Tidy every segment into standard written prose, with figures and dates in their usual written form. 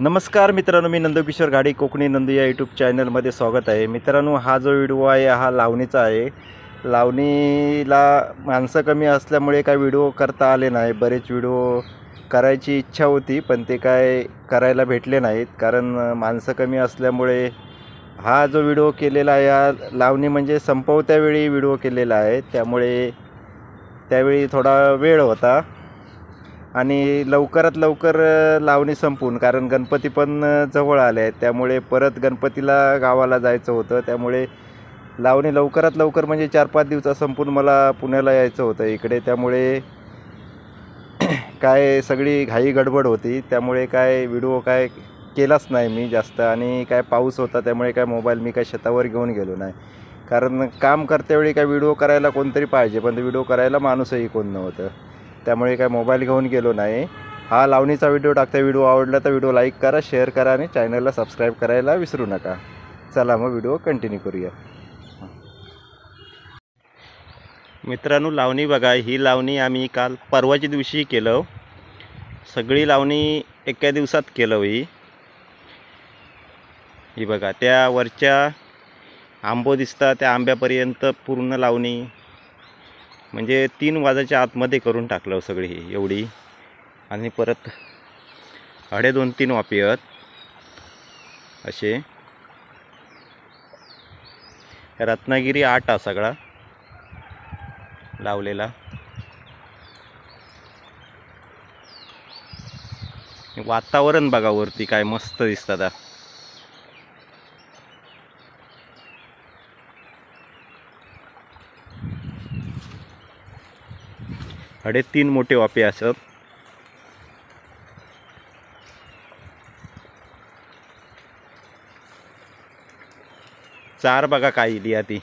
नमस्कार मित्रांनो, मी नंदकिशोर घाडी कोकणी नंदू या यूट्यूब चॅनलमध्ये स्वागत आहे. मित्रांनो, हा जो व्हिडिओ आहे हा लावणीचा आहे. लावणीला माणसं कमी असल्यामुळे काय व्हिडिओ करता आले नाही. बरेच व्हिडिओ करायची इच्छा होती पण ते काय करायला भेटले नाहीत, कारण माणसं कमी असल्यामुळे हा जो व्हिडिओ केलेला आहे हा लावणी म्हणजे संपवत्या वेळी व्हिडिओ केलेला आहे. त्यामुळे त्यावेळी थोडा वेळ होता आणि लवकरात लवकर लावणी संपून, कारण गणपती पण जवळ आले आहेत, त्यामुळे परत गणपतीला गावाला जायचं होतं. त्यामुळे लावणी लवकरात लवकर म्हणजे 4-5 दिवसात संपून मला पुण्याला यायचं होतं इकडे. त्यामुळे काय सगळी घाई गडबड होती, त्यामुळे काय व्हिडिओ काय केलाच नाही मी जास्त. आणि काय पाऊस होता त्यामुळे काय मोबाईल मी काय शेतावर घेऊन गेलो नाही, कारण काम करतेवेळी काय व्हिडिओ करायला कोणतरी पाहिजे, पण व्हिडिओ करायला माणूसही कोण नव्हतं. त्यामुळे काय मोबाईल घेऊन गेलो नाही. हा लावणीचा व्हिडिओ टाकता. व्हिडिओ आवडला तर व्हिडिओ लाईक करा, शेअर करा आणि चॅनलला सबस्क्राईब करायला विसरू नका. चला मग व्हिडिओ कंटिन्यू करूया. मित्रांनो, लावणी बघा. ही लावणी आम्ही काल परवाच्या दिवशी केलं. सगळी लावणी एका दिवसात केलं. ही बघा, त्या वरच्या आंबो दिसता त्या आंब्यापर्यंत पूर्ण लावणी म्हणजे 3 वाजाच्या आतमध्ये करून टाकलं सगळी ही एवढी. आणि परत 2.5-3 वाफे आहेत असे. रत्नागिरी 8 हा सगळा लावलेला. वातावरण बघा वरती काय मस्त दिसतात. 3.5 मोठे वाफे असत. चार बघा काय इली ती.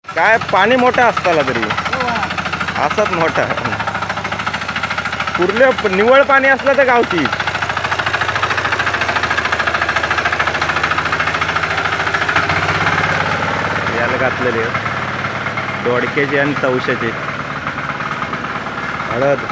काय पाणी मोठा असताला तरी असत मोठा. पुरले निवळ पाणी असलं तर गावती. याला घातलेले दोडक्याचे आणि तवशाचे हळद.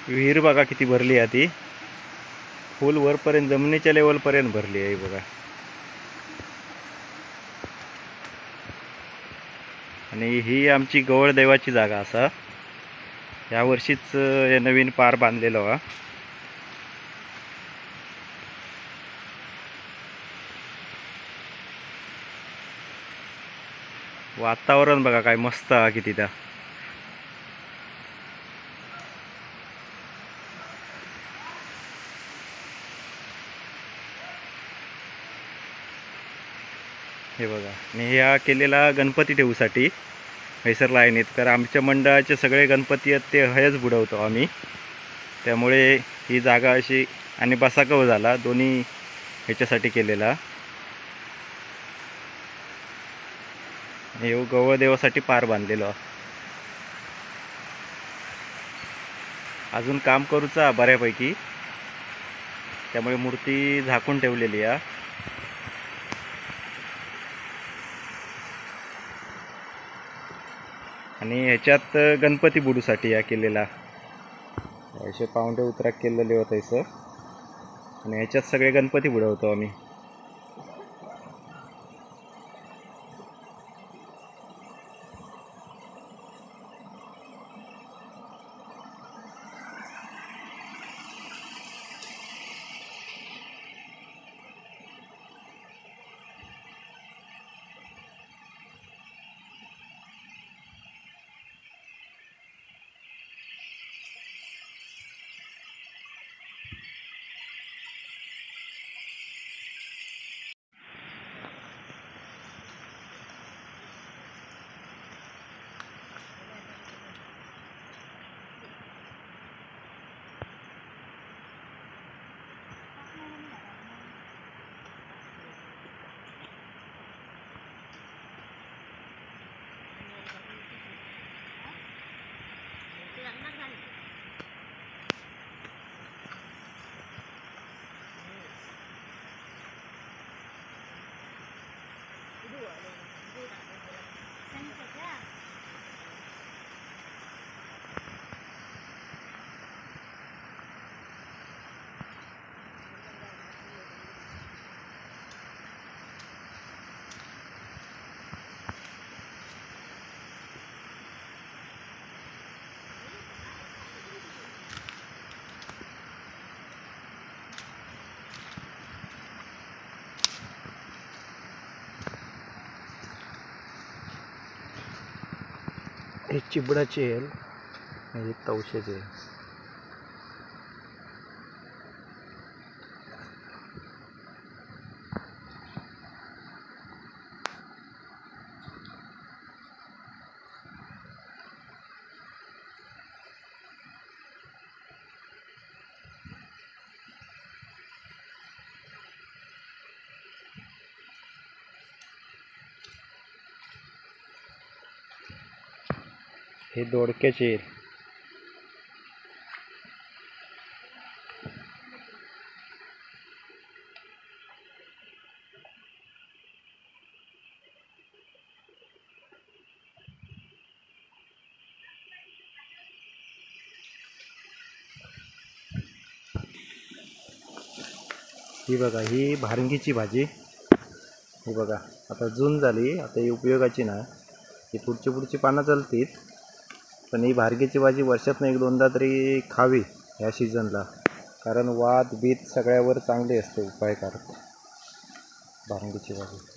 विहीर बघा किती भरली आहे ती, फुल वरपर्यंत जमिनीच्या लेवलपर्यंत भरली आहे बघा. आणि ही आमची गवळ देवाची जागा असा. यावर्षीच हे नवीन पार बांधलेलो हा. वातावरण बघा काय मस्त हा किती त्या. हे बघा, आणि ह्या केलेला गणपती ठेवूसाठी हैसर लाईनीत. तर आमच्या मंडळाचे सगळे गणपती आहेत ते हयच बुडवतो आम्ही, त्यामुळे ही जागा अशी आणि बसाकव झाला दोन्ही ह्याच्यासाठी केलेला. हे गवळ देवासाठी पार बांधलेलो. अजून काम करूचा बऱ्यापैकी, त्यामुळे मूर्ती झाकून ठेवलेली आहे. आणि ह्याच्यात गणपती बुडूसाठी या केलेला असे पाऊंडे उतराक केलेले होते सर. आणि ह्याच्यात सगळे गणपती बुडवतो आम्ही. हे चिबडाचे आहे, हे तवशेचे आहे. हे दोडक्याचे आहेत. ही बघा, ही भारंगीची भाजी. ही बघा, आता जून झाली, आता ही उपयोगाची नाही. ही पुढची पानं चालतील, पण ही भारंगीची भाजी वर्षातून 1-2दा तरी खावी ह्या सीझनला, कारण वात बीत सगळ्यावर चांगली असते उपायकारक भारंगीची भाजी.